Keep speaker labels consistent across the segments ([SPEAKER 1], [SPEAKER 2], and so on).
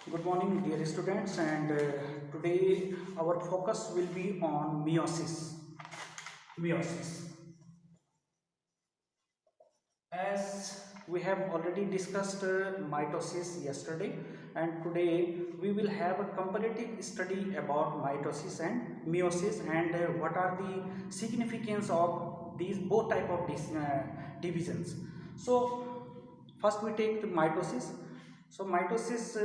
[SPEAKER 1] Good morning, dear students, and today our focus will be on meiosis. Meiosis. As we have already discussed mitosis yesterday, and today we will have a comparative study about mitosis and meiosis, and what are the significance of these both type of divisions. So, first we take the mitosis. So, mitosis,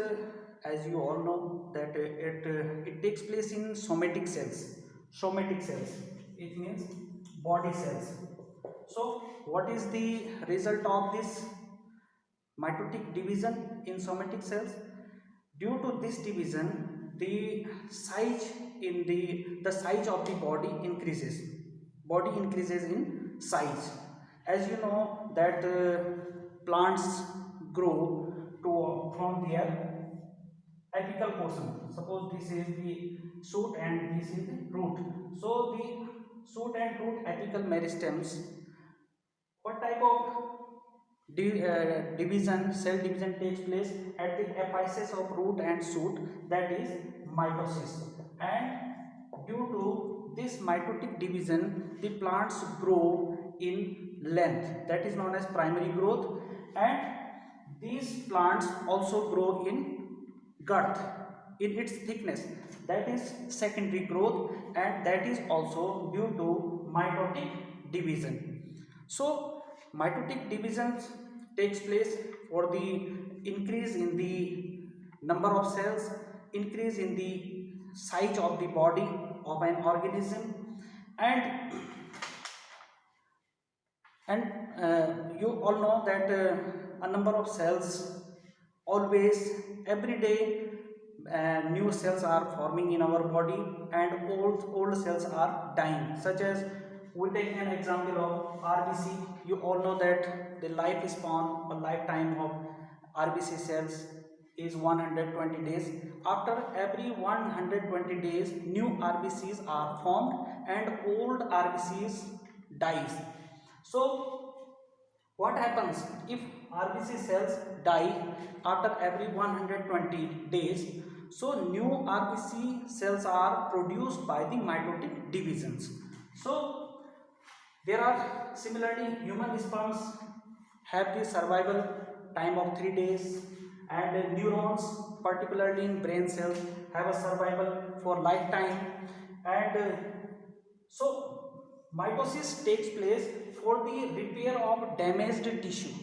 [SPEAKER 1] as you all know, that it takes place in somatic cells. Somatic cells. It means body cells. So, what is the result of this mitotic division in somatic cells? Due to this division, the size in the size of the body increases. Body increases in size. As you know that plants grow to from their apical portion. Suppose this is the shoot and this is the root. So the shoot and root apical meristems, what type of division, cell division takes place at the apices of root and shoot, that is mitosis. And due to this mitotic division, the plants grow in length, that is known as primary growth, and these plants also grow in girth, in its thickness, that is secondary growth, and that is also due to mitotic division. So mitotic divisions takes place for the increase in the number of cells, increase in the size of the body of an organism, and you all know that a number of cells, always every day new cells are forming in our body, and old cells are dying, such as we take an example of RBC. You all know that the lifespan or lifetime of RBC cells is 120 days. After every 120 days, new RBCs are formed and old RBCs dies. So what happens if RBC cells die after every 120 days? So new RBC cells are produced by the mitotic divisions. So there are similarly human sperms have the survival time of 3 days, and neurons, particularly in brain cells, have a survival for lifetime. And so mitosis takes place for the repair of damaged tissue,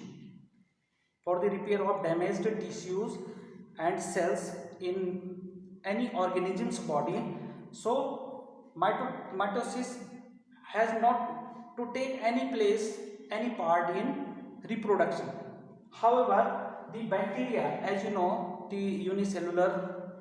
[SPEAKER 1] for the repair of damaged tissues and cells in any organism's body. So mitosis has not to take any place, any part in reproduction. However, the bacteria, as you know, the unicellular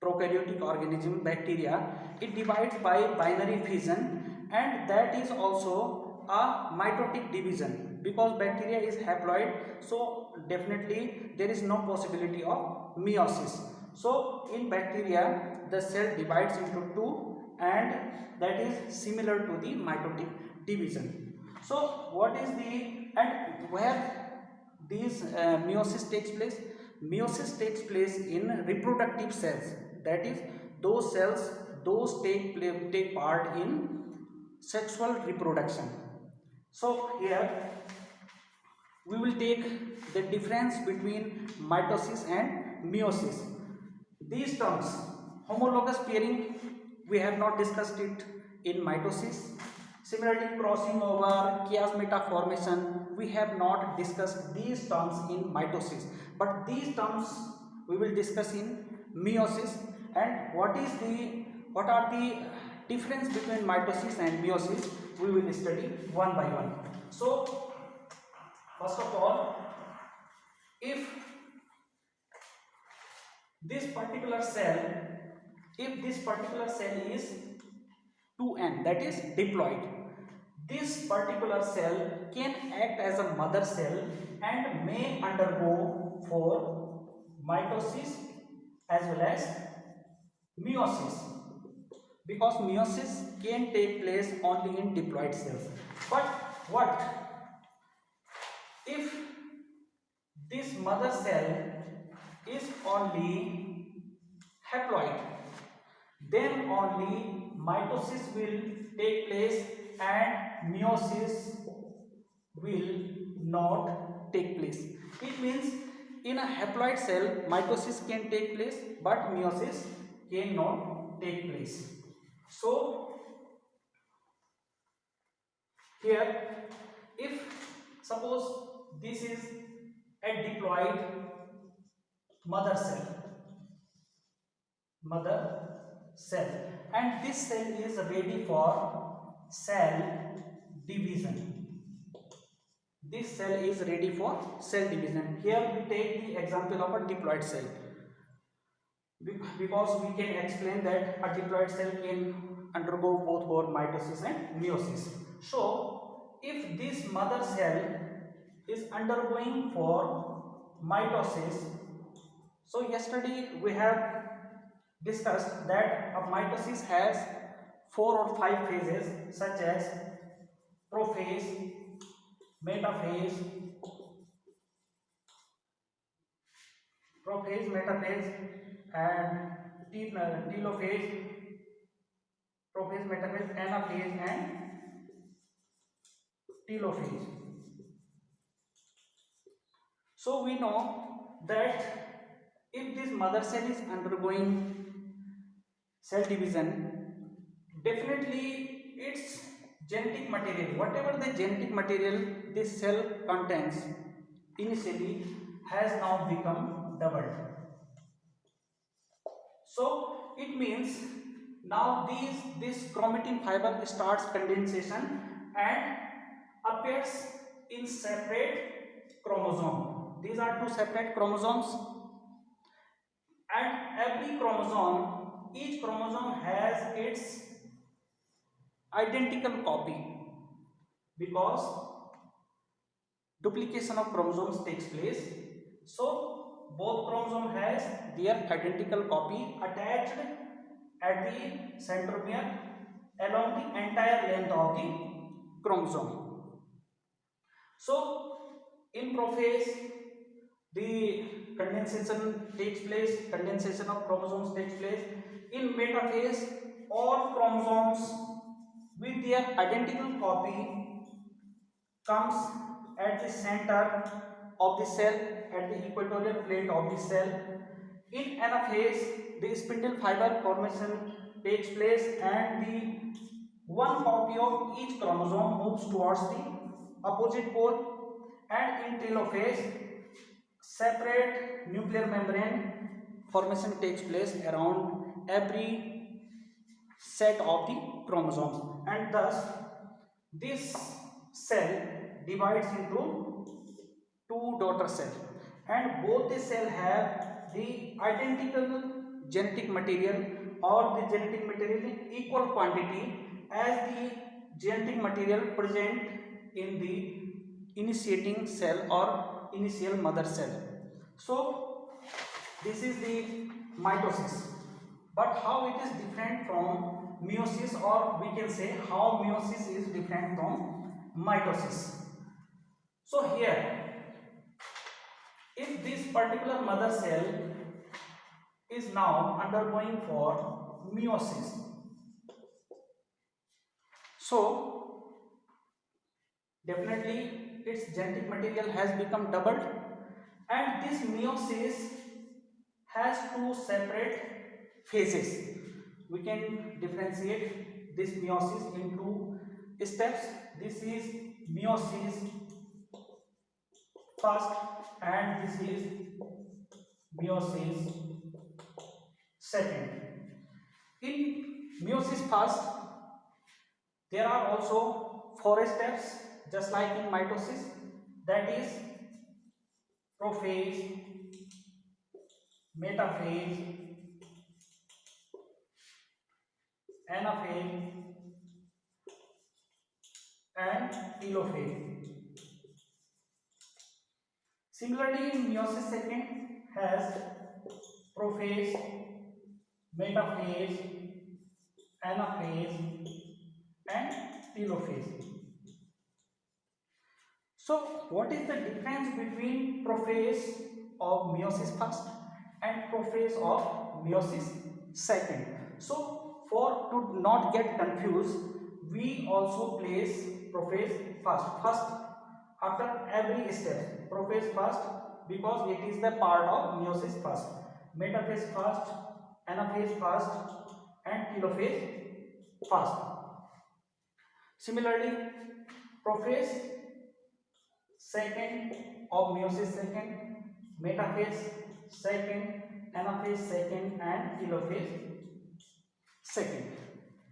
[SPEAKER 1] prokaryotic organism bacteria, it divides by binary fission, and that is also a mitotic division, because bacteria is haploid, so definitely there is no possibility of meiosis. So in bacteria the cell divides into two, and that is similar to the mitotic division. So what is the, and where these meiosis takes place? Meiosis takes place in reproductive cells, that is those cells those take part in sexual reproduction. So here we will take the difference between mitosis and meiosis. These terms, homologous pairing, we have not discussed it in mitosis. Similarly, crossing over, chiasmata formation, we have not discussed these terms in mitosis, but these terms we will discuss in meiosis. And what are the difference between mitosis and meiosis, we will study one by one. So first of all, if this particular cell, if this particular cell is 2n, that is diploid, this particular cell can act as a mother cell and may undergo for mitosis as well as meiosis, because meiosis can take place only in diploid cells. But what if this mother cell is only haploid, then only mitosis will take place and meiosis will not take place. It means in a haploid cell mitosis can take place but meiosis cannot take place. So here, if suppose this is a diploid mother cell, and this cell is ready for cell division. This cell is ready for cell division. Here we take the example of a diploid cell because we can explain that a diploid cell can undergo both for mitosis and meiosis. So if this mother cell is undergoing for mitosis, so yesterday we have discussed that a mitosis has 4 or 5 phases such as prophase, metaphase, metaphase and telophase, prophase, metaphase, anaphase and telophase. So we know that if this mother cell is undergoing cell division, definitely its genetic material, whatever the genetic material this cell contains initially, has now become doubled. So it means now this chromatin fiber starts condensation and appears in separate chromosome. These are two separate chromosomes, and every chromosome, each chromosome has its identical copy because duplication of chromosomes takes place. So both chromosome has their identical copy attached at the centromere along the entire length of the chromosome. So in prophase the condensation of chromosomes takes place. In metaphase, all chromosomes with their identical copy comes at the center of the cell, at the equatorial plate of the cell. In anaphase, the spindle fiber formation takes place and the one copy of each chromosome moves towards the opposite pole. And in telophase, separate nuclear membrane formation takes place around every set of the chromosomes, and thus this cell divides into two daughter cells, and both the cell have the identical genetic material or the genetic material in equal quantity as the genetic material present in the initiating cell or initial mother cell. So this is the mitosis, but how it is different from meiosis, or we can say how meiosis is different from mitosis. So here, if this particular mother cell is now undergoing for meiosis, so definitely its genetic material has become doubled, and this meiosis has two separate phases. We can differentiate this meiosis into steps. This is meiosis first and this is meiosis second. In meiosis first, there are also 4 steps just like in mitosis, that is prophase, metaphase, anaphase and telophase. Similarly, in meiosis second has prophase, metaphase, anaphase and telophase. So what is the difference between prophase of meiosis first and prophase of meiosis second. So for to not get confused, we also place prophase first after every step. Prophase first because it is the part of meiosis first, metaphase first, anaphase first, and telophase first. Similarly, prophase second of meiosis second, metaphase second, anaphase second, and telophase second.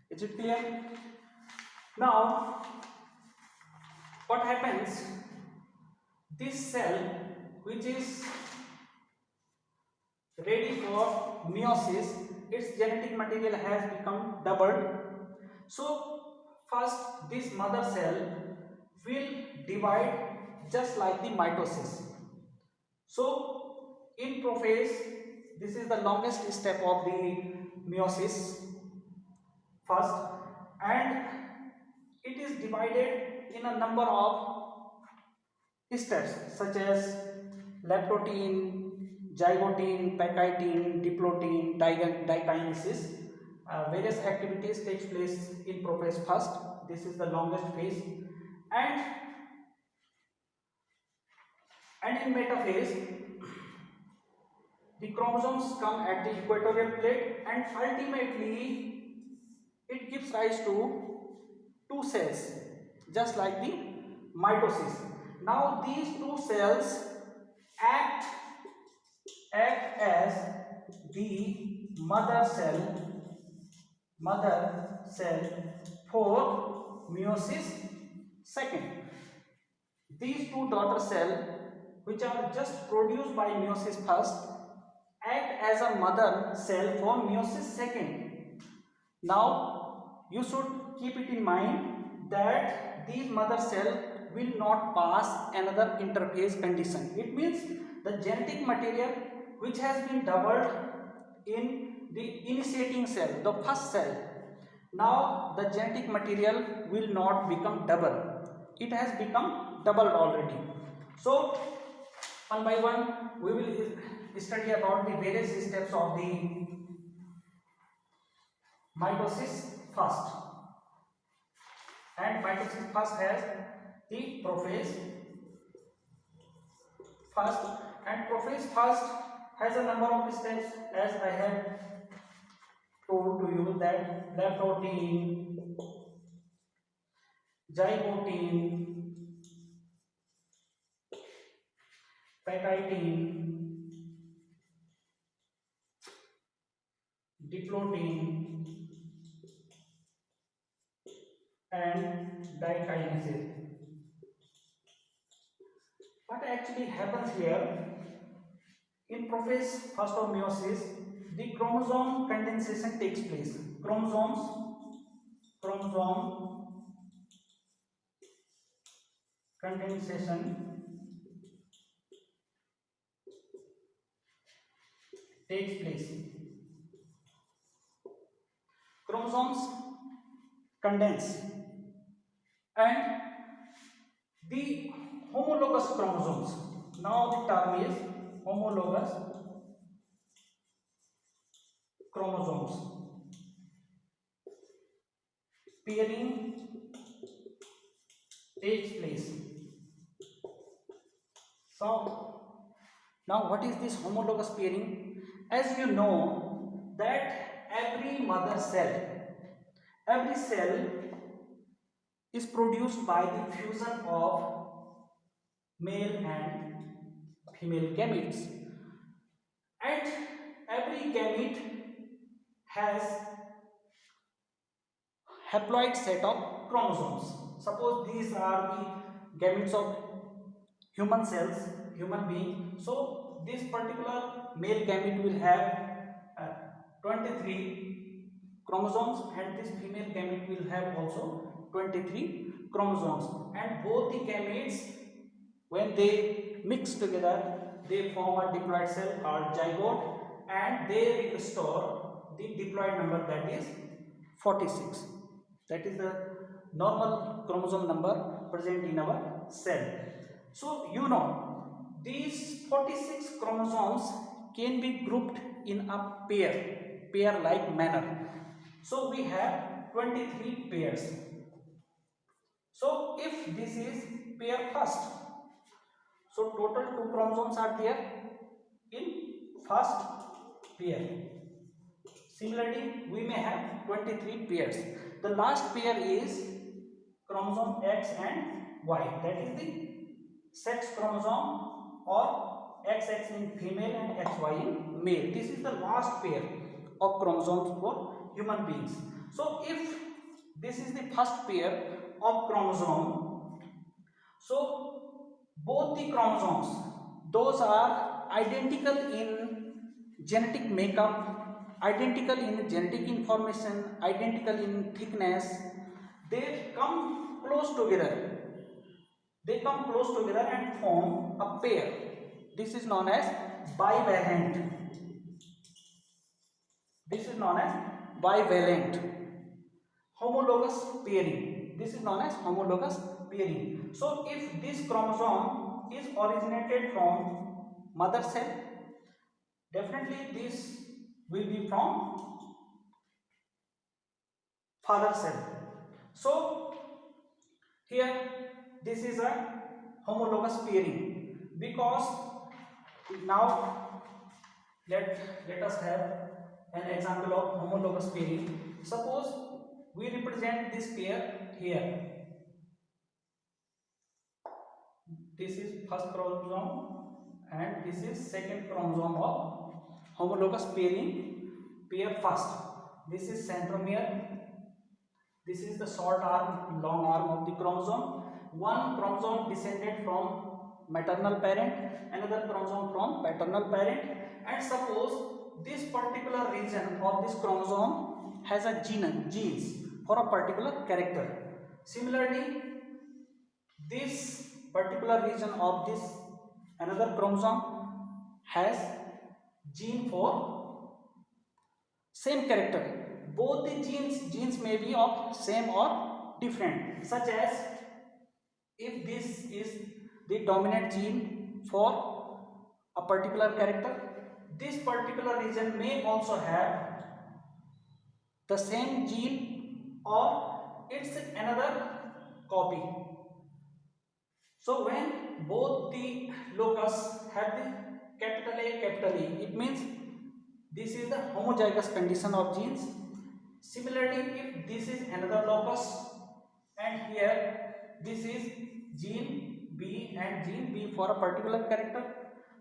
[SPEAKER 1] Is it clear? Now, what happens? This cell, which is ready for meiosis, its genetic material has become doubled. So, first this mother cell will divide just like the mitosis. So, in prophase, this is the longest step of the meiosis first, and it is divided in a number of steps such as leptotin, zygotin, pectine, diplotin, dikinesis. Various activities takes place in prophase first. This is the longest phase, and in metaphase, the chromosomes come at the equatorial plate, and ultimately it gives rise to two cells, just like the mitosis. Now these two cells act as the mother cell for meiosis second. These two daughter cells, which are just produced by meiosis first, act as a mother cell for meiosis second. Now you should keep it in mind that these mother cell will not pass another interphase condition. It means the genetic material which has been doubled in the initiating cell, the first cell, now the genetic material will not become double. It has become doubled already. So one by one we will study about the various steps of the mitosis first. And mitosis first has the prophase first, and prophase first has a number of steps, as I have told to you, that leptotin, zygotin, pectine, diplotin, and dikinesis. What actually happens here in prophase first of meiosis, the chromosome condensation takes place. Chromosome condensation takes place. Chromosomes condense, and the homologous chromosomes. Now the term is homologous chromosomes. Pairing takes place. So now what is this homologous pairing? As you know that every mother cell, every cell is produced by the fusion of male and female gametes, and every gamete has haploid set of chromosomes. Suppose these are the gametes of human cells, human being. So this particular male gamete will have 23 chromosomes, and this female gamete will have also 23 chromosomes, and both the gametes, when they mix together, they form a diploid cell called zygote, and they store the diploid number, that is 46. That is the normal chromosome number present in our cell. So you know these 46 chromosomes can be grouped in a pair like manner. So we have 23 pairs. So if this is pair first, so total 2 chromosomes are there in first pair. Similarly, we may have 23 pairs. The last pair is chromosome X and Y. That is the sex chromosome, or XX in female and XY in male. This is the last pair of chromosomes for human beings. So if this is the first pair of chromosome, so both the chromosomes, those are identical in genetic makeup, identical in genetic information, identical in thickness. They come close together. They come close together and form a pair. This is known as bivalent. This is known as bivalent. Homologous pairing. This is known as homologous pairing. So if this chromosome is originated from mother cell, definitely this will be from father cell. So here this is a homologous pairing, because now let us have an example of homologous pairing. Suppose we represent this pair here. This is first chromosome and this is second chromosome of homologous pairing, pair first. This is centromere. This is the short arm, long arm of the chromosome. One chromosome descended from maternal parent, another chromosome from paternal parent, and suppose this particular region of this chromosome has a genes for a particular character. Similarly, this particular region of this another chromosome has gene for same character. Both the genes may be of same or different, such as if this is the dominant gene for a particular character, this particular region may also have the same gene or it's another copy. So when both the locus have the capital A, capital E, it means this is the homozygous condition of genes. Similarly, if this is another locus and here this is gene B and gene B for a particular character,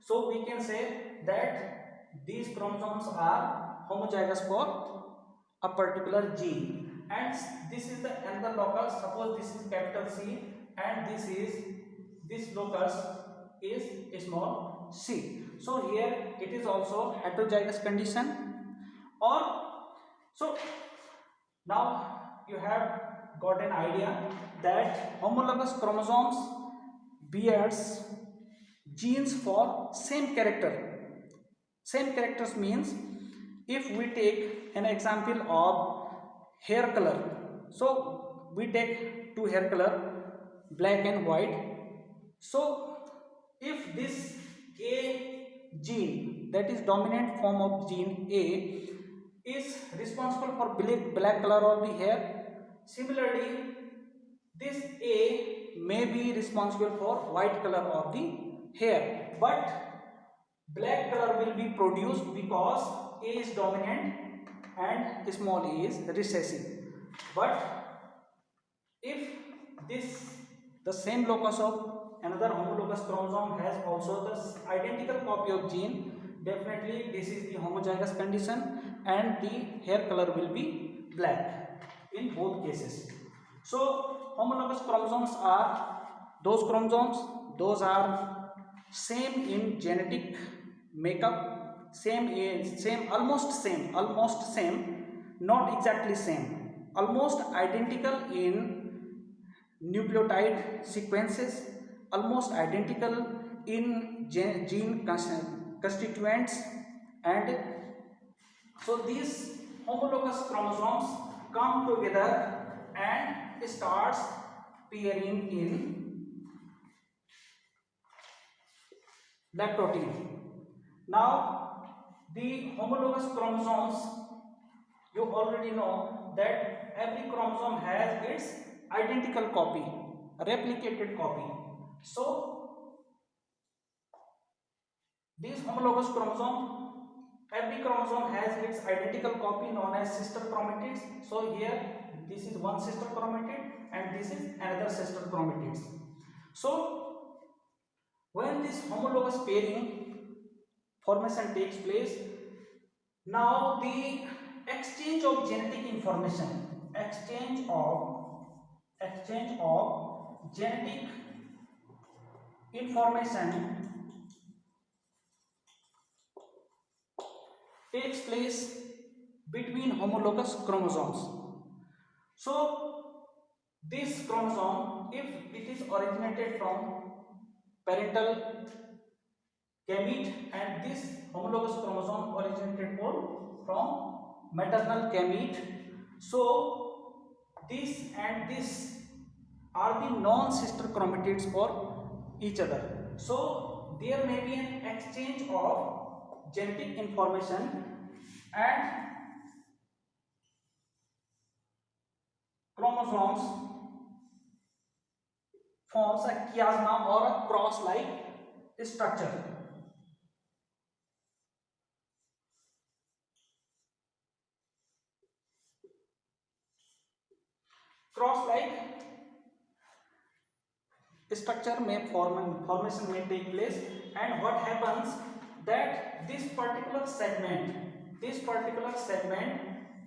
[SPEAKER 1] so we can say that these chromosomes are homozygous for a particular gene. And this is the another locus. Suppose this is capital C and this locus is small c. So here it is also heterozygous condition. Or so now you have got an idea that homologous chromosomes bears genes for same character. Same characters means if we take an example of hair color, so we take two hair color, black and white. So if this A gene, that is dominant form of gene A, is responsible for black color of the hair, similarly this A may be responsible for white color of the hair, but black color will be produced because A is dominant and small a is recessive. But if the same locus of another homologous chromosome has also the identical copy of gene, definitely this is the homozygous condition and the hair color will be black in both cases. So homologous chromosomes are those chromosomes, those are same in genetic makeup, almost same, not exactly same, almost identical in nucleotide sequences, almost identical in gene constituents, and so these homologous chromosomes come together and starts pairing in black protein. Now The homologous chromosomes, you already know that every chromosome has its identical copy, replicated copy. So these homologous chromosome, every chromosome has its identical copy known as sister chromatids. So here this is one sister chromatid and this is another sister chromatids. So when this homologous pairing formation takes place, now the exchange of genetic information, exchange of genetic information takes place between homologous chromosomes. So this chromosome, if it is originated from parental gamete and this homologous chromosome originated from maternal gamete, so this and this are the non-sister chromatids for each other. So there may be an exchange of genetic information and chromosomes forms a chiasma or a cross-like structure. Cross-like structure may formation may take place, and what happens that this particular segment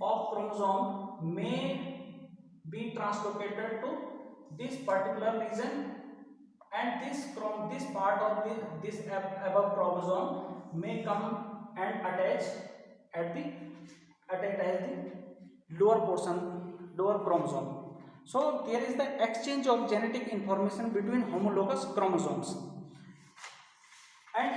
[SPEAKER 1] of chromosome may be translocated to this particular region, and this part of this above chromosome may come and attach at the as the lower chromosome. So there is the exchange of genetic information between homologous chromosomes, and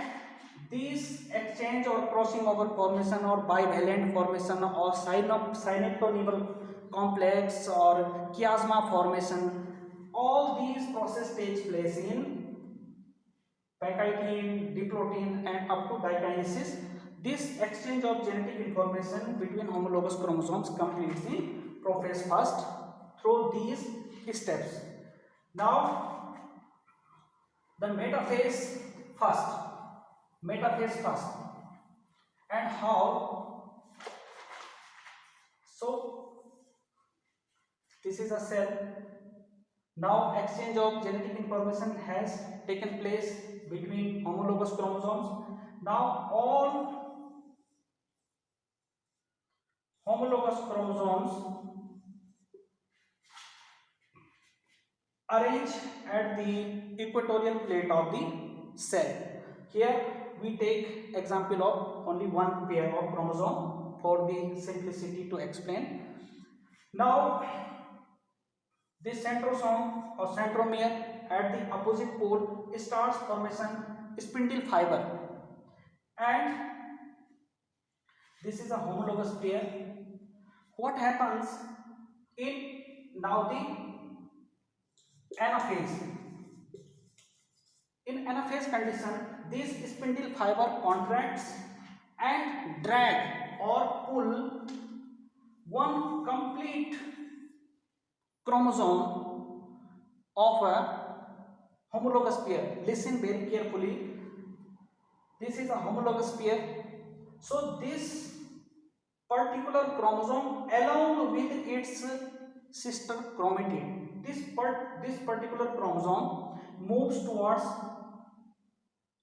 [SPEAKER 1] this exchange or crossing over formation or bivalent formation or synaptonymal complex or chiasma formation, all these process takes place in packaging, diplotin and up to dikinesis. This exchange of genetic information between homologous chromosomes completes the prophase first through these steps. Now the metaphase first, and how? So this is a cell. Now exchange of genetic information has taken place between homologous chromosomes. Now all homologous chromosomes arrange at the equatorial plate of the cell. Here we take example of only one pair of chromosome for the simplicity to explain. Now this centrosome or centromere at the opposite pole starts formation spindle fiber, and this is a homologous pair. What happens in now the anaphase? In anaphase condition, this spindle fiber contracts and drag or pull one complete chromosome of a homologous pair. Listen very carefully. This is a homologous pair. So this particular chromosome along with its sister chromatid, this particular chromosome moves towards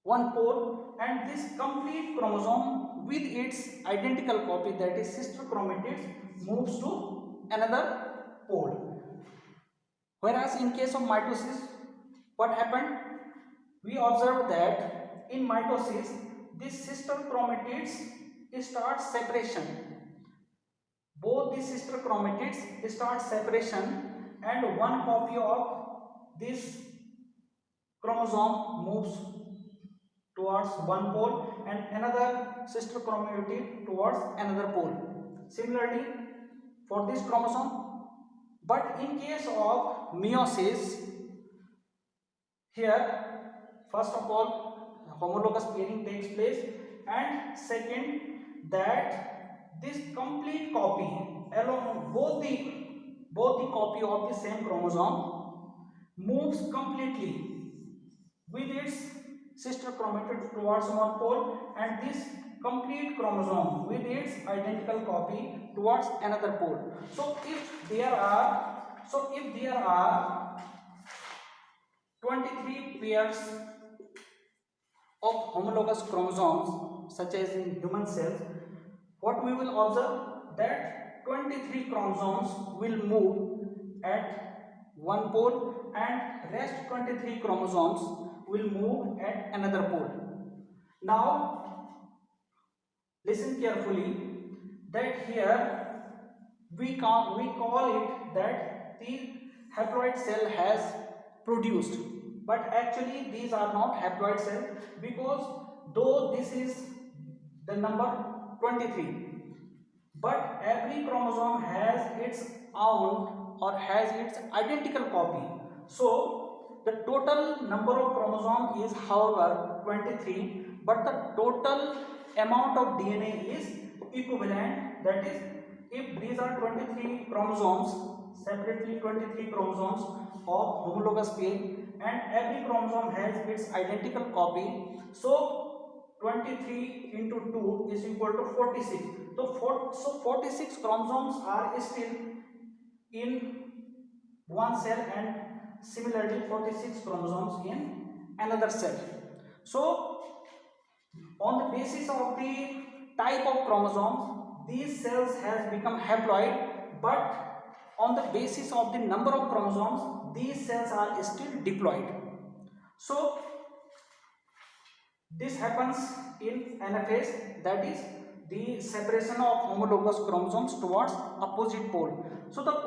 [SPEAKER 1] one pole, and this complete chromosome with its identical copy, that is sister chromatids, moves to another pole. Whereas in case of mitosis, what happened? We observed that in mitosis, these sister chromatids start separation. Both the sister chromatids start separation, and one copy of this chromosome moves towards one pole and another sister chromatid towards another pole. Similarly for this chromosome, but in case of meiosis, here first of all homologous pairing takes place, and second that this complete copy along both the copy of the same chromosome moves completely with its sister chromatid towards one pole, and this complete chromosome with its identical copy towards another pole. So if there are 23 pairs of homologous chromosomes such as in human cells, what we will observe that 23 chromosomes will move at one pole and rest 23 chromosomes will move at another pole. Now listen carefully that here we call it that the haploid cell has produced, but actually these are not haploid cells, because though this is the number 23, but every chromosome has its own or has its identical copy. So the total number of chromosome is however 23, but the total amount of DNA is equivalent. That is, if these are 23 chromosomes, separately 23 chromosomes of homologous pair, and every chromosome has its identical copy, so 23 into 2 is equal to 46. So 46 chromosomes are still in one cell, and similarly 46 chromosomes in another cell. So on the basis of the type of chromosomes, these cells has become haploid, but on the basis of the number of chromosomes, these cells are still diploid. So this happens in anaphase, that is the separation of homologous chromosomes towards opposite pole. So the